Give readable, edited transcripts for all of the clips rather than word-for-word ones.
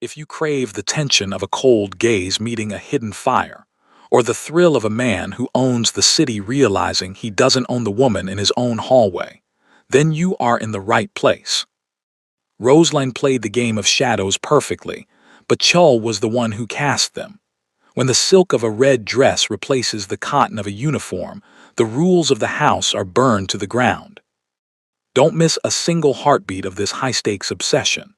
If you crave the tension of a cold gaze meeting a hidden fire, or the thrill of a man who owns the city realizing he doesn't own the woman in his own hallway, then you are in the right place. Roseline played the game of shadows perfectly, but Chul was the one who cast them. When the silk of a red dress replaces the cotton of a uniform, the rules of the house are burned to the ground. Don't miss a single heartbeat of this high-stakes obsession.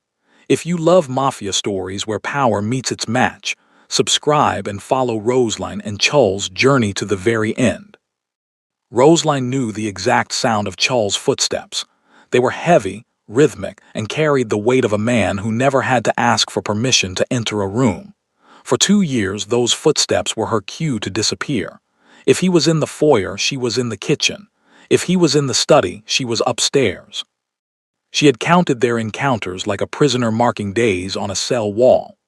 If you love Mafia stories where power meets its match, subscribe and follow Roseline and Chul's journey to the very end. Roseline knew the exact sound of Chul's footsteps. They were heavy, rhythmic, and carried the weight of a man who never had to ask for permission to enter a room. For 2 years, those footsteps were her cue to disappear. If he was in the foyer, she was in the kitchen. If he was in the study, she was upstairs. She had counted their encounters like a prisoner marking days on a cell wall.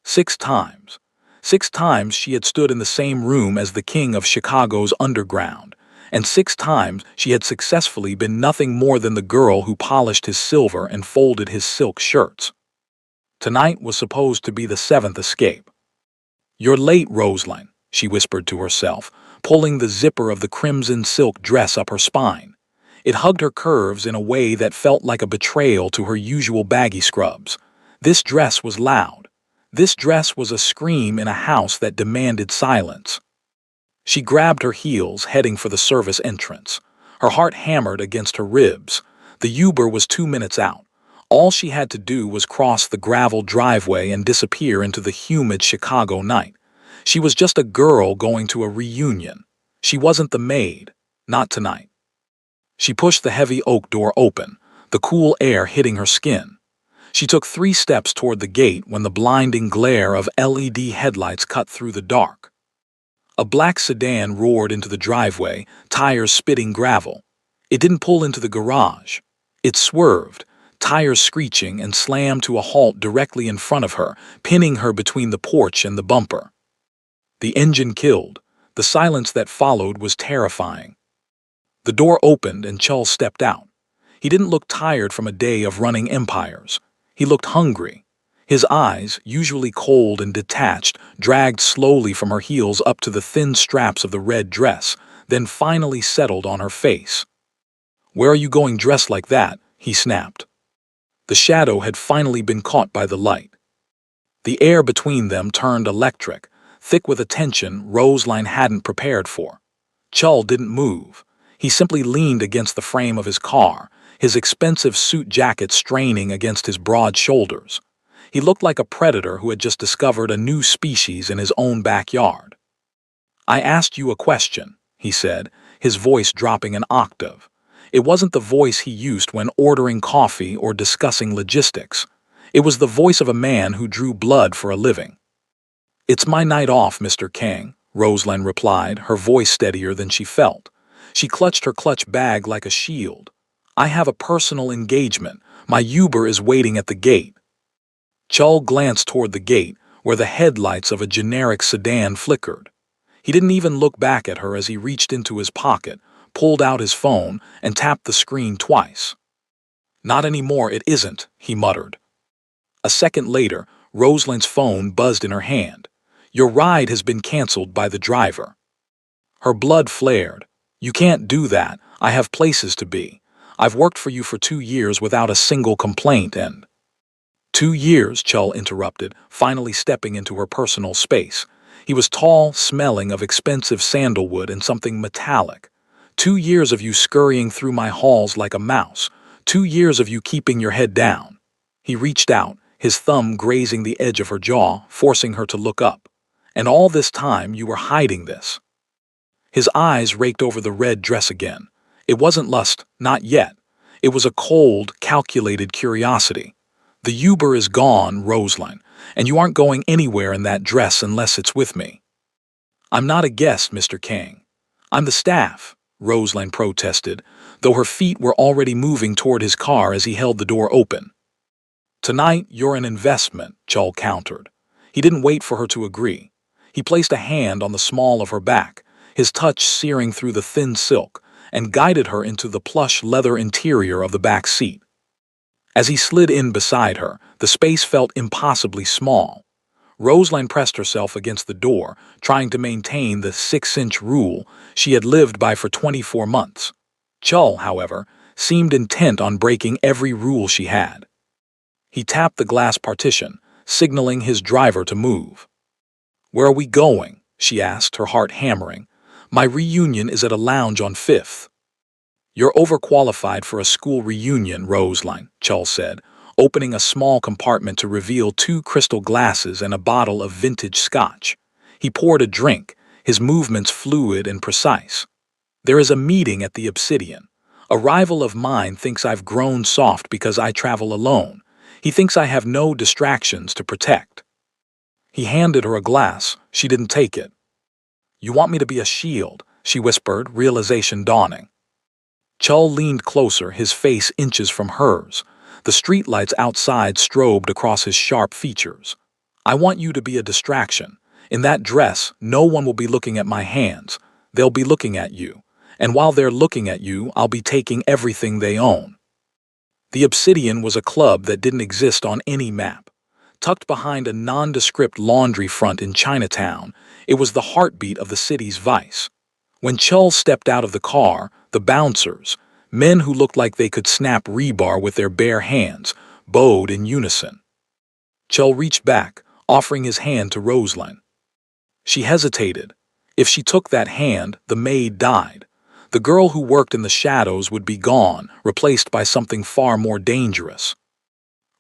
6 times. 6 times she had stood in the same room as the king of Chicago's underground, and 6 times she had successfully been nothing more than the girl who polished his silver and folded his silk shirts. Tonight was supposed to be the 7th escape. "You're late, Roseline," she whispered to herself, pulling the zipper of the crimson silk dress up her spine. It hugged her curves in a way that felt like a betrayal to her usual baggy scrubs. This dress was loud. This dress was a scream in a house that demanded silence. She grabbed her heels, heading for the service entrance. Her heart hammered against her ribs. The Uber was 2 minutes out. All she had to do was cross the gravel driveway and disappear into the humid Chicago night. She was just a girl going to a reunion. She wasn't the maid. Not tonight. She pushed the heavy oak door open, the cool air hitting her skin. She took 3 steps toward the gate when the blinding glare of LED headlights cut through the dark. A black sedan roared into the driveway, tires spitting gravel. It didn't pull into the garage. It swerved, tires screeching, and slammed to a halt directly in front of her, pinning her between the porch and the bumper. The engine killed. The silence that followed was terrifying. The door opened and Chul stepped out. He didn't look tired from a day of running empires. He looked hungry. His eyes, usually cold and detached, dragged slowly from her heels up to the thin straps of the red dress, then finally settled on her face. "Where are you going dressed like that?" he snapped. The shadow had finally been caught by the light. The air between them turned electric, thick with a tension Roseline hadn't prepared for. Chul didn't move. He simply leaned against the frame of his car, his expensive suit jacket straining against his broad shoulders. He looked like a predator who had just discovered a new species in his own backyard. "I asked you a question," he said, his voice dropping an octave. It wasn't the voice he used when ordering coffee or discussing logistics. It was the voice of a man who drew blood for a living. "It's my night off, Mr. King," Roseline replied, her voice steadier than she felt. She clutched her clutch bag like a shield. "I have a personal engagement. My Uber is waiting at the gate." Chul glanced toward the gate, where the headlights of a generic sedan flickered. He didn't even look back at her as he reached into his pocket, pulled out his phone, and tapped the screen twice. "Not anymore, it isn't," he muttered. A second later, Rosaline's phone buzzed in her hand. "Your ride has been canceled by the driver." Her blood flared. "You can't do that. I have places to be. I've worked for you for 2 years without a single complaint and—" "2 years," Chul interrupted, finally stepping into her personal space. He was tall, smelling of expensive sandalwood and something metallic. "2 years of you scurrying through my halls like a mouse. 2 years of you keeping your head down." He reached out, his thumb grazing the edge of her jaw, forcing her to look up. "And all this time you were hiding this." His eyes raked over the red dress again. It wasn't lust, not yet. It was a cold, calculated curiosity. "The Uber is gone, Roseline, and you aren't going anywhere in that dress unless it's with me." "I'm not a guest, Mr. King. I'm the staff," Roseline protested, though her feet were already moving toward his car as he held the door open. "Tonight, you're an investment," Chul countered. He didn't wait for her to agree. He placed a hand on the small of her back, his touch searing through the thin silk, and guided her into the plush leather interior of the back seat. As he slid in beside her, the space felt impossibly small. Roseline pressed herself against the door, trying to maintain the 6-inch rule she had lived by for 24 months. Chul, however, seemed intent on breaking every rule she had. He tapped the glass partition, signaling his driver to move. "Where are we going?" she asked, her heart hammering. "My reunion is at a lounge on 5th. "You're overqualified for a school reunion, Roseline," Chul said, opening a small compartment to reveal 2 crystal glasses and a bottle of vintage scotch. He poured a drink, his movements fluid and precise. "There is a meeting at the Obsidian. A rival of mine thinks I've grown soft because I travel alone. He thinks I have no distractions to protect." He handed her a glass. She didn't take it. "You want me to be a shield," she whispered, realization dawning. Chul leaned closer, his face inches from hers. The streetlights outside strobed across his sharp features. "I want you to be a distraction. In that dress, no one will be looking at my hands. They'll be looking at you. And while they're looking at you, I'll be taking everything they own." The Obsidian was a club that didn't exist on any map. Tucked behind a nondescript laundry front in Chinatown, it was the heartbeat of the city's vice. When Chul stepped out of the car, the bouncers, men who looked like they could snap rebar with their bare hands, bowed in unison. Chul reached back, offering his hand to Roseline. She hesitated. If she took that hand, the maid died. The girl who worked in the shadows would be gone, replaced by something far more dangerous.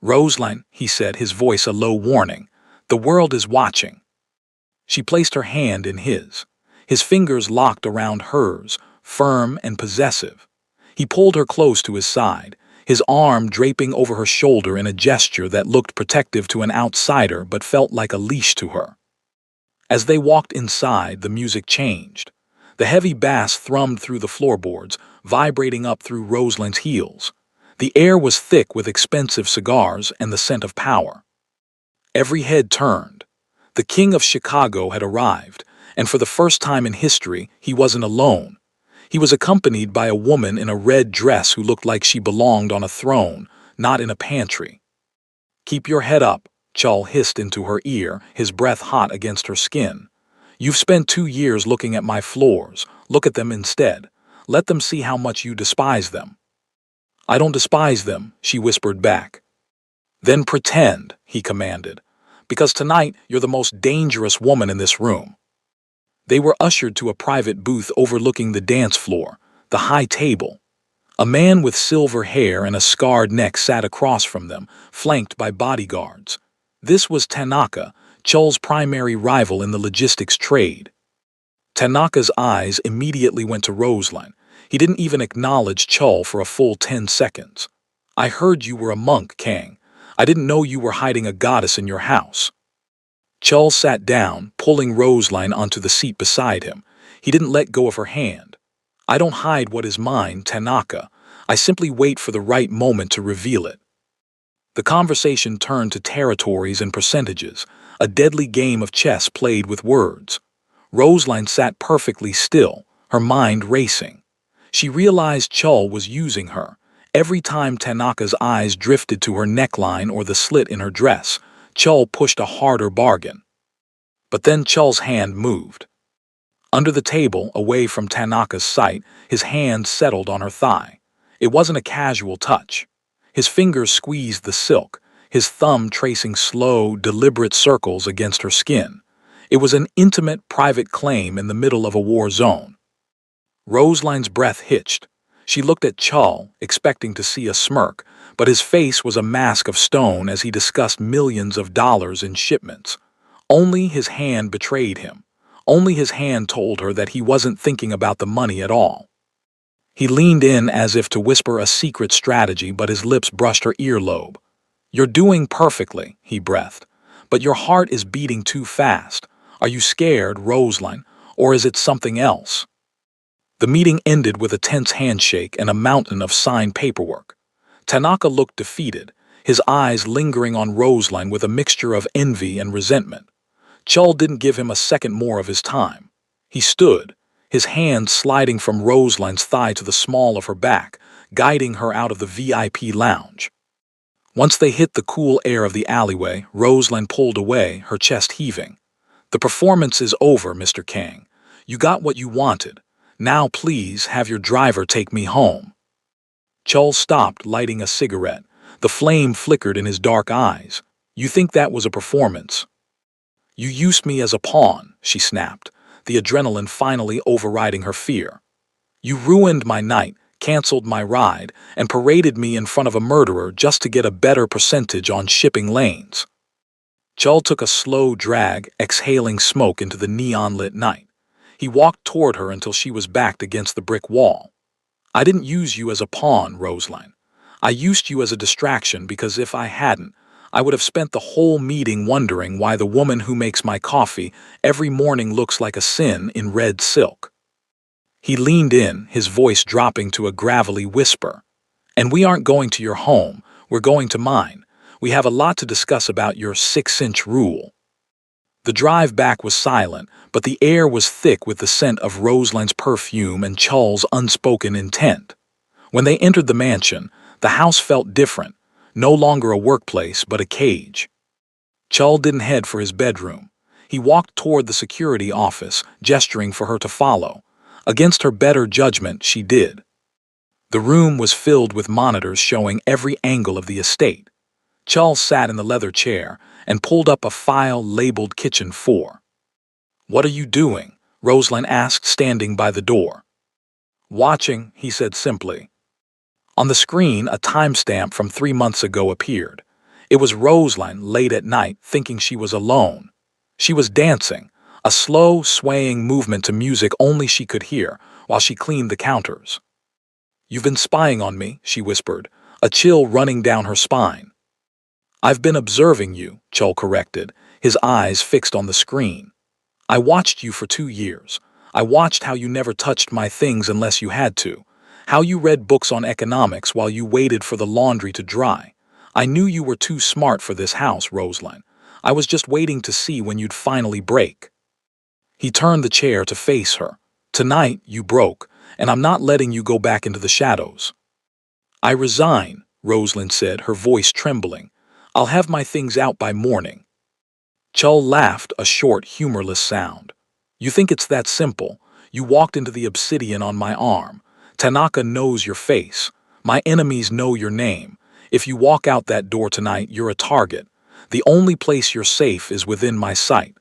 "Roseline," he said, his voice a low warning, "the world is watching." She placed her hand in his. His fingers locked around hers, firm and possessive. He pulled her close to his side, his arm draping over her shoulder in a gesture that looked protective to an outsider but felt like a leash to her. As they walked inside, the music changed. The heavy bass thrummed through the floorboards, vibrating up through Rosaline's heels. The air was thick with expensive cigars and the scent of power. Every head turned. The King of Chicago had arrived, and for the first time in history, he wasn't alone. He was accompanied by a woman in a red dress who looked like she belonged on a throne, not in a pantry. "Keep your head up," Chul hissed into her ear, his breath hot against her skin. "You've spent 2 years looking at my floors. Look at them instead. Let them see how much you despise them." "I don't despise them," she whispered back. "Then pretend," he commanded, "because tonight you're the most dangerous woman in this room." They were ushered to a private booth overlooking the dance floor, the high table. A man with silver hair and a scarred neck sat across from them, flanked by bodyguards. This was Tanaka, Chul's primary rival in the logistics trade. Tanaka's eyes immediately went to Roseline. He didn't even acknowledge Chul for a full 10 seconds. "I heard you were a monk, Kang. I didn't know you were hiding a goddess in your house." Chul sat down, pulling Roseline onto the seat beside him. He didn't let go of her hand. "I don't hide what is mine, Tanaka. I simply wait for the right moment to reveal it." The conversation turned to territories and percentages, a deadly game of chess played with words. Roseline sat perfectly still, her mind racing. She realized Chul was using her. Every time Tanaka's eyes drifted to her neckline or the slit in her dress, Chul pushed a harder bargain. But then Chul's hand moved. Under the table, away from Tanaka's sight, his hand settled on her thigh. It wasn't a casual touch. His fingers squeezed the silk, his thumb tracing slow, deliberate circles against her skin. It was an intimate, private claim in the middle of a war zone. Roseline's breath hitched. She looked at Chul, expecting to see a smirk, but his face was a mask of stone as he discussed millions of dollars in shipments. Only his hand betrayed him. Only his hand told her that he wasn't thinking about the money at all. He leaned in as if to whisper a secret strategy, but his lips brushed her earlobe. "You're doing perfectly," he breathed, "but your heart is beating too fast. Are you scared, Roseline, or is it something else?" The meeting ended with a tense handshake and a mountain of signed paperwork. Tanaka looked defeated, his eyes lingering on Roseline with a mixture of envy and resentment. Chul didn't give him a second more of his time. He stood, his hand sliding from Roseline's thigh to the small of her back, guiding her out of the VIP lounge. Once they hit the cool air of the alleyway, Rosalind pulled away, her chest heaving. The performance is over, Mr. Kang. You got what you wanted. Now please have your driver take me home. Chul stopped, lighting a cigarette. The flame flickered in his dark eyes. You think that was a performance? You used me as a pawn, she snapped, the adrenaline finally overriding her fear. You ruined my night, canceled my ride, and paraded me in front of a murderer just to get a better percentage on shipping lanes. Chul took a slow drag, exhaling smoke into the neon-lit night. He walked toward her until she was backed against the brick wall. I didn't use you as a pawn, Roseline. I used you as a distraction because if I hadn't, I would have spent the whole meeting wondering why the woman who makes my coffee every morning looks like a sin in red silk. He leaned in, his voice dropping to a gravelly whisper. And we aren't going to your home, we're going to mine. We have a lot to discuss about your 6-inch rule. The drive back was silent, but the air was thick with the scent of Rosaline's perfume and Chul's unspoken intent. When they entered the mansion, the house felt different, no longer a workplace but a cage. Chul didn't head for his bedroom. He walked toward the security office, gesturing for her to follow. Against her better judgment, she did. The room was filled with monitors showing every angle of the estate. Chul sat in the leather chair and pulled up a file labeled Kitchen 4. What are you doing? Rosalind asked, standing by the door. Watching, he said simply. On the screen, a timestamp from 3 months ago appeared. It was Rosalind late at night, thinking she was alone. She was dancing, a slow, swaying movement to music only she could hear, while she cleaned the counters. You've been spying on me, she whispered, a chill running down her spine. I've been observing you, Chul corrected, his eyes fixed on the screen. I watched you for 2 years. I watched how you never touched my things unless you had to. How you read books on economics while you waited for the laundry to dry. I knew you were too smart for this house, Rosalind. I was just waiting to see when you'd finally break. He turned the chair to face her. Tonight, you broke, and I'm not letting you go back into the shadows. I resign, Rosalind said, her voice trembling. I'll have my things out by morning. Chul laughed, a short, humorless sound. You think it's that simple? You walked into the obsidian on my arm. Tanaka knows your face. My enemies know your name. If you walk out that door tonight, you're a target. The only place you're safe is within my sight.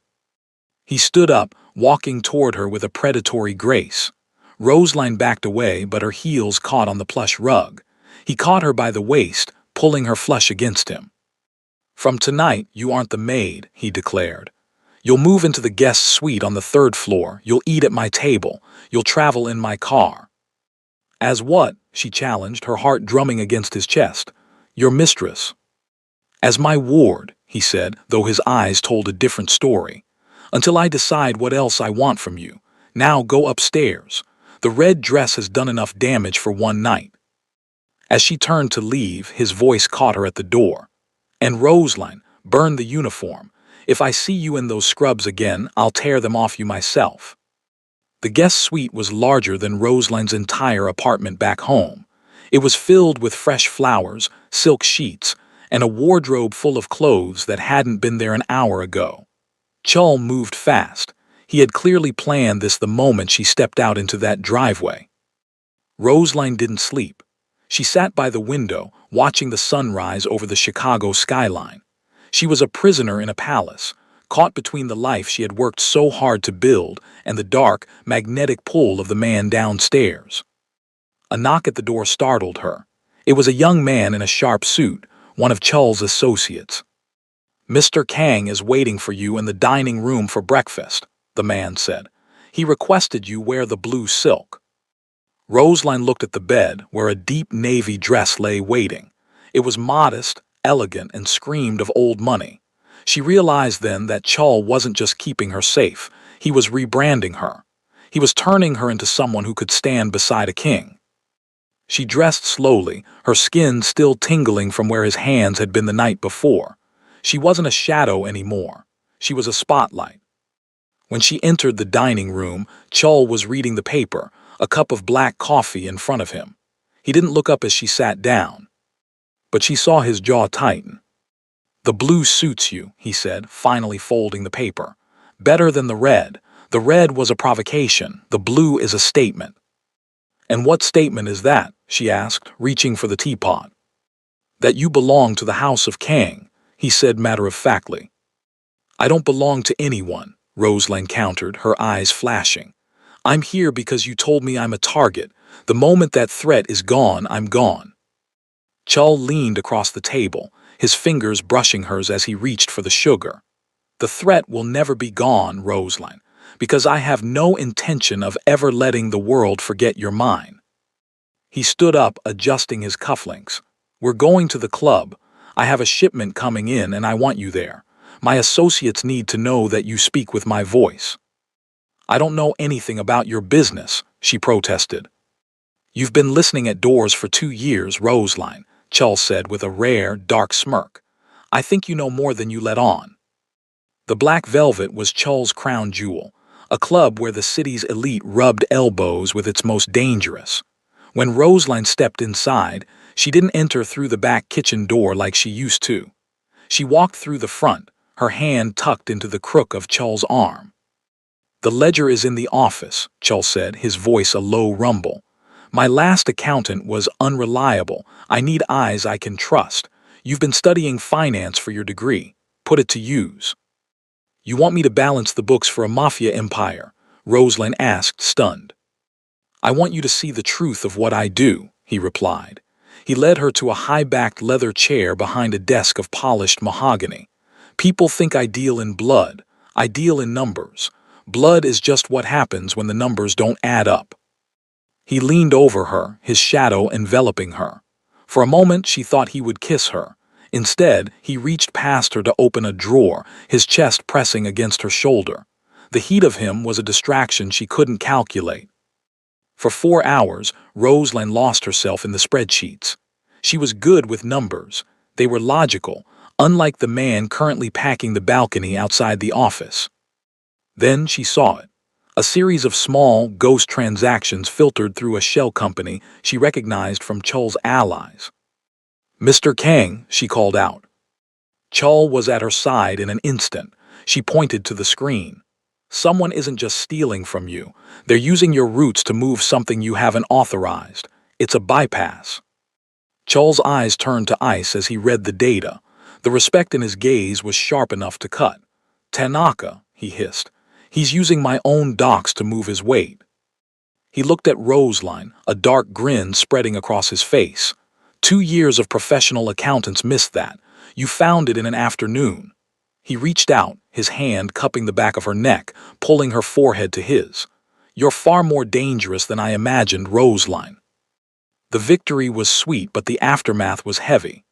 He stood up, walking toward her with a predatory grace. Roseline backed away, but her heels caught on the plush rug. He caught her by the waist, pulling her flush against him. From tonight, you aren't the maid, he declared. You'll move into the guest suite on the 3rd floor. You'll eat at my table. You'll travel in my car. As what? She challenged, her heart drumming against his chest. Your mistress. As my ward, he said, though his eyes told a different story. Until I decide what else I want from you. Now go upstairs. The red dress has done enough damage for one night. As she turned to leave, his voice caught her at the door. And Roseline, burn the uniform. If I see you in those scrubs again, I'll tear them off you myself. The guest suite was larger than Roseline's entire apartment back home. It was filled with fresh flowers, silk sheets, and a wardrobe full of clothes that hadn't been there an hour ago. Chul moved fast. He had clearly planned this the moment she stepped out into that driveway. Roseline didn't sleep. She sat by the window, watching the sunrise over the Chicago skyline. She was a prisoner in a palace, caught between the life she had worked so hard to build and the dark, magnetic pull of the man downstairs. A knock at the door startled her. It was a young man in a sharp suit, one of Chul's associates. Mr. Kang is waiting for you in the dining room for breakfast, the man said. He requested you wear the blue silk. Roseline looked at the bed, where a deep navy dress lay waiting. It was modest, elegant, and screamed of old money. She realized then that Chul wasn't just keeping her safe, he was rebranding her. He was turning her into someone who could stand beside a king. She dressed slowly, her skin still tingling from where his hands had been the night before. She wasn't a shadow anymore. She was a spotlight. When she entered the dining room, Chul was reading the paper, a cup of black coffee in front of him. He didn't look up as she sat down. but she saw his jaw tighten. "The blue suits you," he said, finally folding the paper. "Better than the red. The red was a provocation. The blue is a statement." "And what statement is that?" she asked, reaching for the teapot. "That you belong to the House of Kang," he said matter-of-factly. "I don't belong to anyone," Rosalind countered, her eyes flashing. "I'm here because you told me I'm a target. The moment that threat is gone, I'm gone." Chul leaned across the table, his fingers brushing hers as he reached for the sugar. "The threat will never be gone, Rosalind, because I have no intention of ever letting the world forget you're mine." He stood up, adjusting his cufflinks. "We're going to the club. I have a shipment coming in and I want you there. My associates need to know that you speak with my voice." "I don't know anything about your business," she protested. "You've been listening at doors for 2 years, Rosalind," Chul said with a rare, dark smirk. "I think you know more than you let on." The Black Velvet was Chul's crown jewel, a club where the city's elite rubbed elbows with its most dangerous. When Rosalind stepped inside, she didn't enter through the back kitchen door like she used to. She walked through the front, her hand tucked into the crook of Chul's arm. "The ledger is in the office," Chul said, his voice a low rumble. "My last accountant was unreliable. I need eyes I can trust. You've been studying finance for your degree. Put it to use." "You want me to balance the books for a mafia empire?" Rosalind asked, stunned. "I want you to see the truth of what I do," he replied. He led her to a high-backed leather chair behind a desk of polished mahogany. "People think I deal in blood. I deal in numbers. Blood is just what happens when the numbers don't add up." He leaned over her, his shadow enveloping her. For a moment she thought he would kiss her. Instead, he reached past her to open a drawer, his chest pressing against her shoulder. The heat of him was a distraction she couldn't calculate. For 4 hours, Rosalind lost herself in the spreadsheets. She was good with numbers. They were logical, unlike the man currently packing the balcony outside the office. Then she saw it. A series of small, ghost transactions filtered through a shell company she recognized from Chul's allies. "Mr. Kang," she called out. Chul was at her side in an instant. She pointed to the screen. "Someone isn't just stealing from you. They're using your roots to move something you haven't authorized. It's a bypass." Chul's eyes turned to ice as he read the data. The respect in his gaze was sharp enough to cut. "Tanaka," he hissed. "He's using my own docs to move his weight." He looked at Rosalind, a dark grin spreading across his face. 2 years of professional accountants missed that. You found it in an afternoon." He reached out, his hand cupping the back of her neck, pulling her forehead to his. "You're far more dangerous than I imagined, Rosalind." The victory was sweet, but the aftermath was heavy.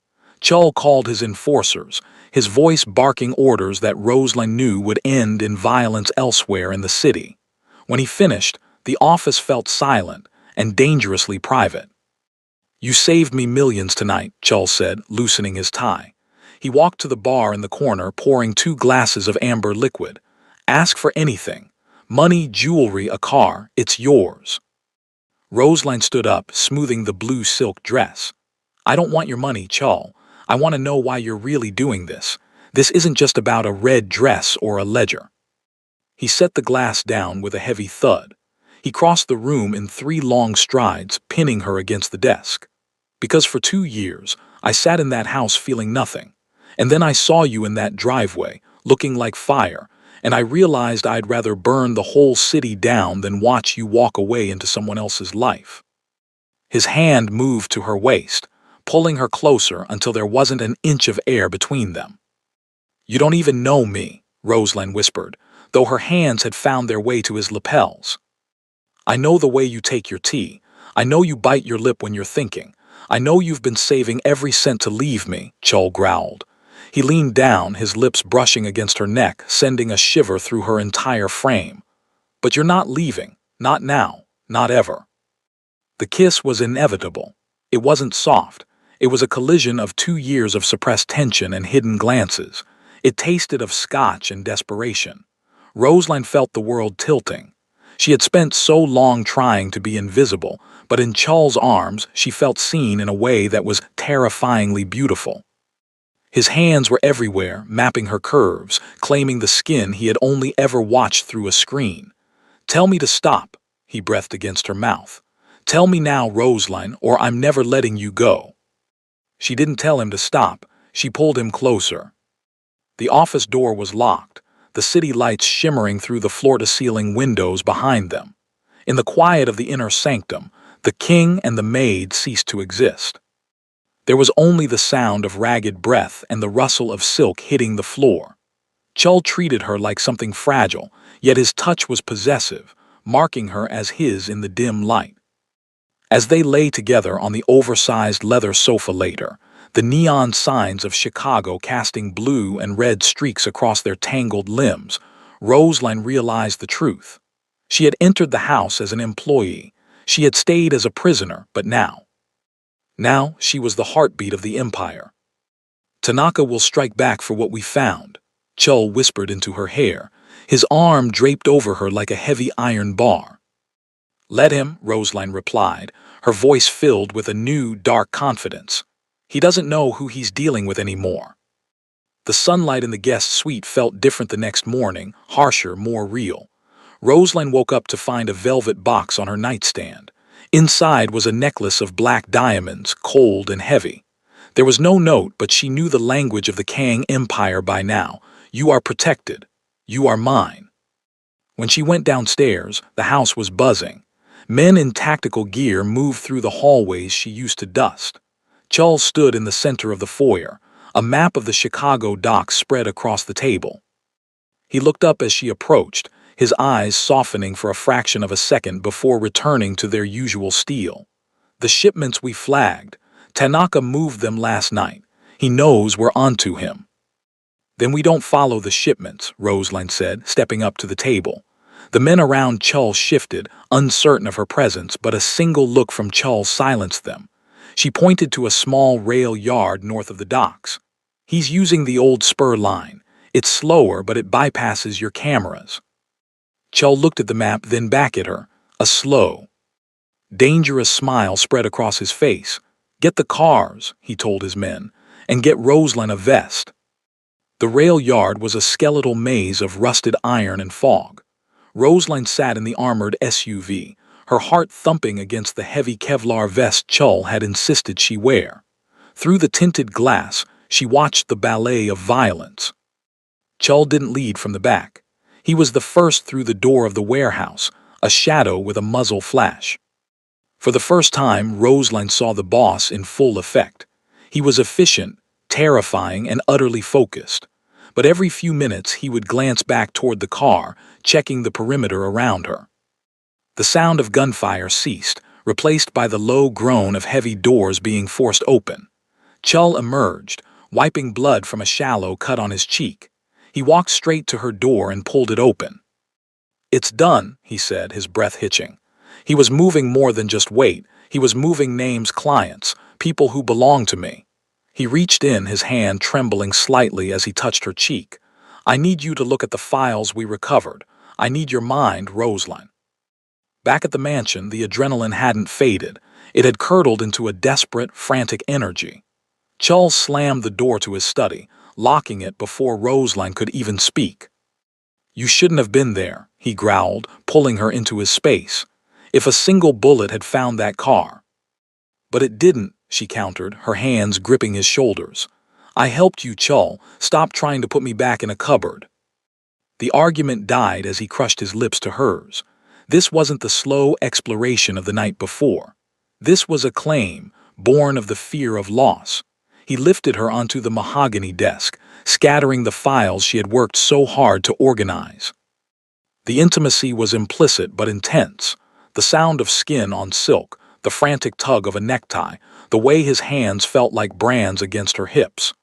Chul called his enforcers, his voice barking orders that Rosalind knew would end in violence elsewhere in the city. When he finished, the office felt silent and dangerously private. "You saved me millions tonight," Chul said, loosening his tie. He walked to the bar in the corner, pouring 2 glasses of amber liquid. "Ask for anything. Money, jewelry, a car. It's yours." Rosalind stood up, smoothing the blue silk dress. "I don't want your money, Chul. I want to know why you're really doing this. This isn't just about a red dress or a ledger." He set the glass down with a heavy thud. He crossed the room in 3 long strides, pinning her against the desk. "Because for 2 years, I sat in that house feeling nothing. And then I saw you in that driveway, looking like fire, and I realized I'd rather burn the whole city down than watch you walk away into someone else's life." His hand moved to her waist, pulling her closer until there wasn't an inch of air between them. "You don't even know me," Rosalind whispered, though her hands had found their way to his lapels. "I know the way you take your tea. I know you bite your lip when you're thinking. I know you've been saving every cent to leave me," Chul growled. He leaned down, his lips brushing against her neck, sending a shiver through her entire frame. "But you're not leaving. Not now. Not ever." The kiss was inevitable. It wasn't soft. It was a collision of 2 years of suppressed tension and hidden glances. It tasted of scotch and desperation. Rosalind felt the world tilting. She had spent so long trying to be invisible, but in Chul's arms she felt seen in a way that was terrifyingly beautiful. His hands were everywhere, mapping her curves, claiming the skin he had only ever watched through a screen. "Tell me to stop," he breathed against her mouth. "Tell me now, Roseline, or I'm never letting you go." She didn't tell him to stop. She pulled him closer. The office door was locked, the city lights shimmering through the floor-to-ceiling windows behind them. In the quiet of the inner sanctum, the king and the maid ceased to exist. There was only the sound of ragged breath and the rustle of silk hitting the floor. Chul treated her like something fragile, yet his touch was possessive, marking her as his in the dim light. As they lay together on the oversized leather sofa later, the neon signs of Chicago casting blue and red streaks across their tangled limbs, Roseline realized the truth. She had entered the house as an employee. She had stayed as a prisoner, but now she was the heartbeat of the empire. "Tanaka will strike back for what we found," Chul whispered into her hair, his arm draped over her like a heavy iron bar. "Let him," Roseline replied, her voice filled with a new, dark confidence. "He doesn't know who he's dealing with anymore." The sunlight in the guest suite felt different the next morning, harsher, more real. Roseline woke up to find a velvet box on her nightstand. Inside was a necklace of black diamonds, cold and heavy. There was no note, but she knew the language of the Kang Empire by now. "You are protected. You are mine." When she went downstairs, the house was buzzing. Men in tactical gear moved through the hallways she used to dust. Chul stood in the center of the foyer, a map of the Chicago docks spread across the table. He looked up as she approached, his eyes softening for a fraction of a second before returning to their usual steel. "The shipments we flagged. Tanaka moved them last night. He knows we're onto him." "Then we don't follow the shipments," Roseline said, stepping up to the table. The men around Chul shifted, uncertain of her presence, but a single look from Chul silenced them. She pointed to a small rail yard north of the docks. "He's using the old spur line. It's slower, but it bypasses your cameras." Chul looked at the map, then back at her. A slow, dangerous smile spread across his face. "Get the cars," he told his men, "and get Roseline a vest." The rail yard was a skeletal maze of rusted iron and fog. Roseline sat in the armored SUV, her heart thumping against the heavy Kevlar vest Chul had insisted she wear. Through the tinted glass, she watched the ballet of violence. Chul didn't lead from the back. He was the first through the door of the warehouse, a shadow with a muzzle flash. For the first time, Roseline saw the boss in full effect. He was efficient, terrifying, and utterly focused. But every few minutes he would glance back toward the car, checking the perimeter around her. The sound of gunfire ceased, replaced by the low groan of heavy doors being forced open. Chul emerged, wiping blood from a shallow cut on his cheek. He walked straight to her door and pulled it open. "It's done," he said, his breath hitching. He was moving more than just weight. He was moving names, clients, people who belonged to me. He reached in, his hand trembling slightly as he touched her cheek. "I need you to look at the files we recovered. I need your mind, Roseline." Back at the mansion, the adrenaline hadn't faded. It had curdled into a desperate, frantic energy. Chul slammed the door to his study, locking it before Roseline could even speak. "You shouldn't have been there," he growled, pulling her into his space. "If a single bullet had found that car." "But it didn't," she countered, her hands gripping his shoulders. "I helped you, Chul. Stop trying to put me back in a cupboard." The argument died as he crushed his lips to hers. This wasn't the slow exploration of the night before. This was a claim, born of the fear of loss. He lifted her onto the mahogany desk, scattering the files she had worked so hard to organize. The intimacy was implicit but intense. The sound of skin on silk, the frantic tug of a necktie, the way his hands felt like brands against her hips.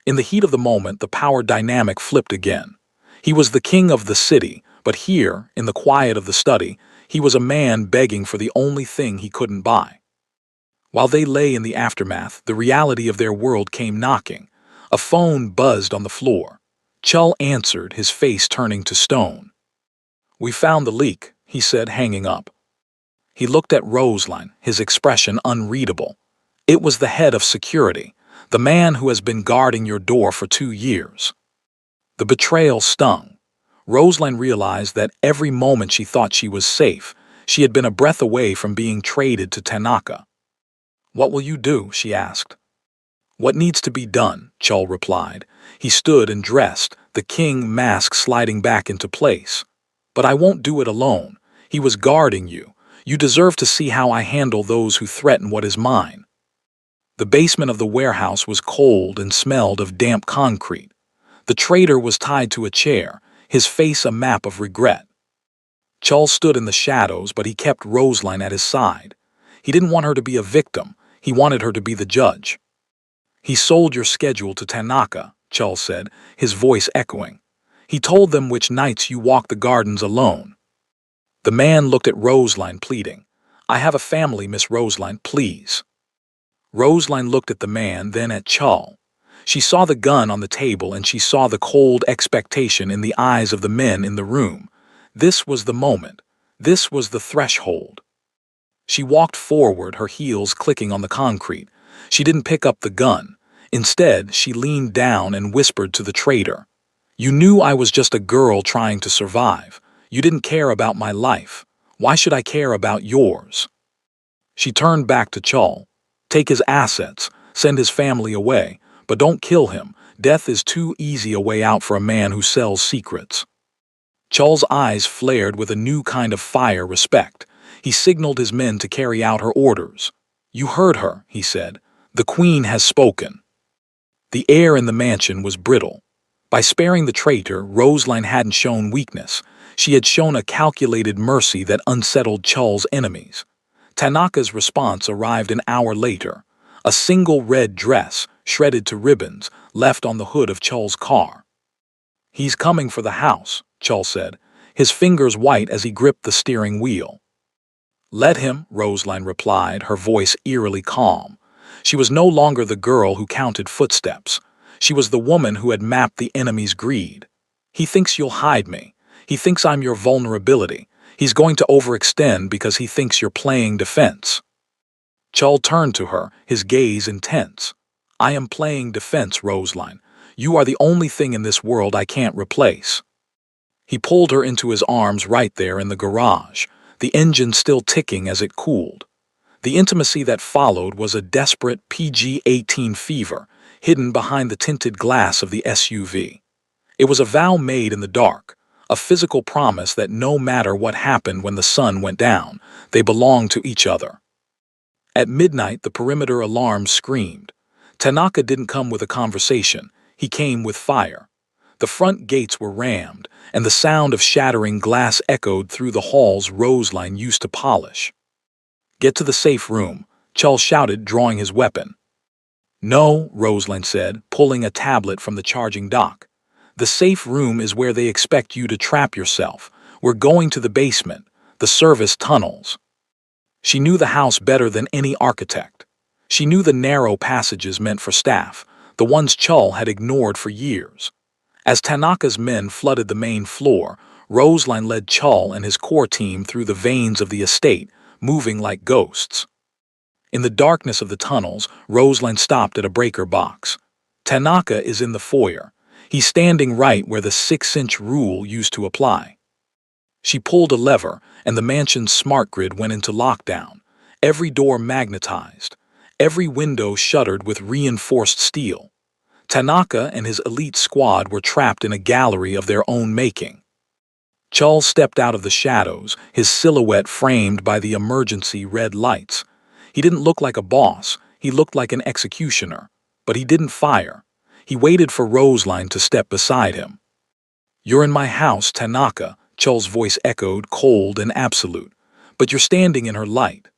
In the heat of the moment, the power dynamic flipped again. He was the king of the city, but here, in the quiet of the study, he was a man begging for the only thing he couldn't buy. While they lay in the aftermath, the reality of their world came knocking. A phone buzzed on the floor. Chul answered, his face turning to stone. "We found the leak," he said, hanging up. He looked at Roseline, his expression unreadable. It was the head of security, the man who has been guarding your door for 2 years. The betrayal stung. Roseline realized that every moment she thought she was safe, she had been a breath away from being traded to Tanaka. "What will you do?" she asked. "What needs to be done," Chul replied. He stood and dressed, the king mask sliding back into place. "But I won't do it alone. He was guarding you. You deserve to see how I handle those who threaten what is mine." The basement of the warehouse was cold and smelled of damp concrete. The traitor was tied to a chair, his face a map of regret. Chul stood in the shadows, but he kept Roseline at his side. He didn't want her to be a victim. He wanted her to be the judge. "He sold your schedule to Tanaka," Chul said, his voice echoing. "He told them which nights you walk the gardens alone." The man looked at Roseline, pleading. "I have a family, Miss Roseline, please." Roseline looked at the man, then at Chul. She saw the gun on the table, and she saw the cold expectation in the eyes of the men in the room. This was the moment. This was the threshold. She walked forward, her heels clicking on the concrete. She didn't pick up the gun. Instead, she leaned down and whispered to the traitor. "You knew I was just a girl trying to survive. You didn't care about my life. Why should I care about yours?" She turned back to Chul. "Take his assets, send his family away, but don't kill him. Death is too easy a way out for a man who sells secrets." Chul's eyes flared with a new kind of fire respect. He signaled his men to carry out her orders. "You heard her," he said. "The queen has spoken." The air in the mansion was brittle. By sparing the traitor, Roseline hadn't shown weakness. She had shown a calculated mercy that unsettled Chul's enemies. Tanaka's response arrived an hour later. A single red dress, shredded to ribbons, left on the hood of Chul's car. "He's coming for the house," Chul said, his fingers white as he gripped the steering wheel. "Let him," Roseline replied, her voice eerily calm. She was no longer the girl who counted footsteps. She was the woman who had mapped the enemy's greed. "He thinks you'll hide me. He thinks I'm your vulnerability. He's going to overextend because he thinks you're playing defense." Chul turned to her, his gaze intense. "I am playing defense, Roseline. You are the only thing in this world I can't replace." He pulled her into his arms right there in the garage, the engine still ticking as it cooled. The intimacy that followed was a desperate PG-18 fever, hidden behind the tinted glass of the SUV. It was a vow made in the dark, a physical promise that no matter what happened when the sun went down, they belonged to each other. At midnight, the perimeter alarm screamed. Tanaka didn't come with a conversation. He came with fire. The front gates were rammed, and the sound of shattering glass echoed through the halls Roseline used to polish. "Get to the safe room," Chul shouted, drawing his weapon. "No," Roseline said, pulling a tablet from the charging dock. "The safe room is where they expect you to trap yourself. We're going to the basement, the service tunnels." She knew the house better than any architect. She knew the narrow passages meant for staff, the ones Chul had ignored for years. As Tanaka's men flooded the main floor, Roseline led Chul and his core team through the veins of the estate, moving like ghosts. In the darkness of the tunnels, Roseline stopped at a breaker box. Tanaka is in the foyer. He's standing right where the 6-inch rule used to apply. She pulled a lever, and the mansion's smart grid went into lockdown. Every door magnetized. Every window shuttered with reinforced steel. Tanaka and his elite squad were trapped in a gallery of their own making. Chul stepped out of the shadows, his silhouette framed by the emergency red lights. He didn't look like a boss, he looked like an executioner. But he didn't fire. He waited for Roseline to step beside him. "You're in my house, Tanaka," Chul's voice echoed, cold and absolute. "But you're standing in her light."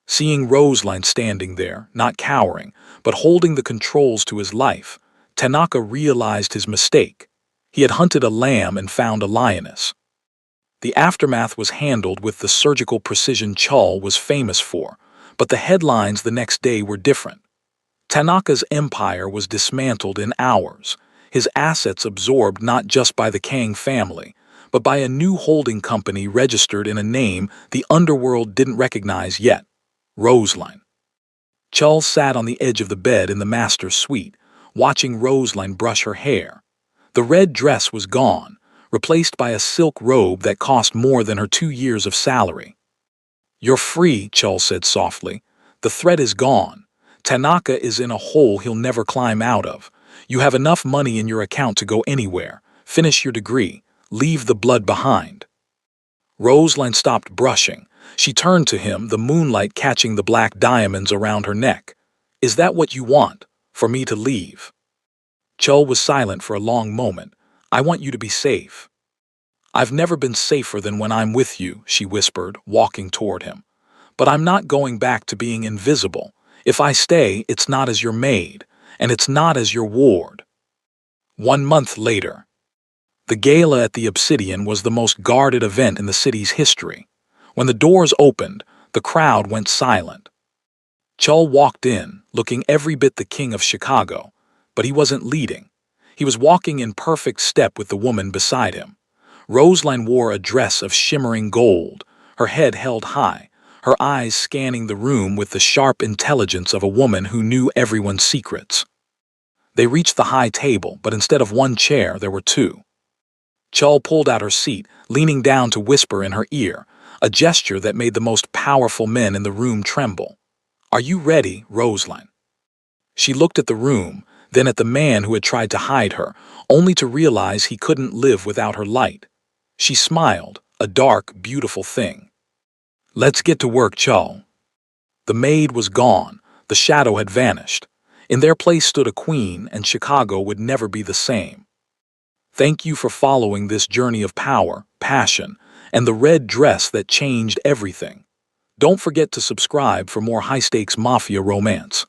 Seeing Roseline standing there, not cowering, but holding the controls to his life, Tanaka realized his mistake. He had hunted a lamb and found a lioness. The aftermath was handled with the surgical precision Chul was famous for, but the headlines the next day were different. Tanaka's empire was dismantled in hours, his assets absorbed not just by the Kang family, but by a new holding company registered in a name the underworld didn't recognize yet, Roseline. Chul sat on the edge of the bed in the master's suite, watching Roseline brush her hair. The red dress was gone, replaced by a silk robe that cost more than her 2 years of salary. "You're free," Chul said softly. "The threat is gone. Tanaka is in a hole he'll never climb out of. You have enough money in your account to go anywhere, finish your degree, leave the blood behind." Roseline stopped brushing. She turned to him, the moonlight catching the black diamonds around her neck. "Is that what you want, for me to leave?" Chul was silent for a long moment. "I want you to be safe." "I've never been safer than when I'm with you," she whispered, walking toward him. "But I'm not going back to being invisible. If I stay, it's not as your maid, and it's not as your ward." 1 month later. The gala at the Obsidian was the most guarded event in the city's history. When the doors opened, the crowd went silent. Chul walked in, looking every bit the king of Chicago, but he wasn't leading. He was walking in perfect step with the woman beside him. Roseline wore a dress of shimmering gold, her head held high, her eyes scanning the room with the sharp intelligence of a woman who knew everyone's secrets. They reached the high table, but instead of one chair, there were two. Chul pulled out her seat, leaning down to whisper in her ear, a gesture that made the most powerful men in the room tremble. "Are you ready, Roseline?" She looked at the room, then at the man who had tried to hide her, only to realize he couldn't live without her light. She smiled, a dark, beautiful thing. "Let's get to work, Chul." The maid was gone, the shadow had vanished. In their place stood a queen, and Chicago would never be the same. Thank you for following this journey of power, passion, and the red dress that changed everything. Don't forget to subscribe for more high-stakes Mafia romance.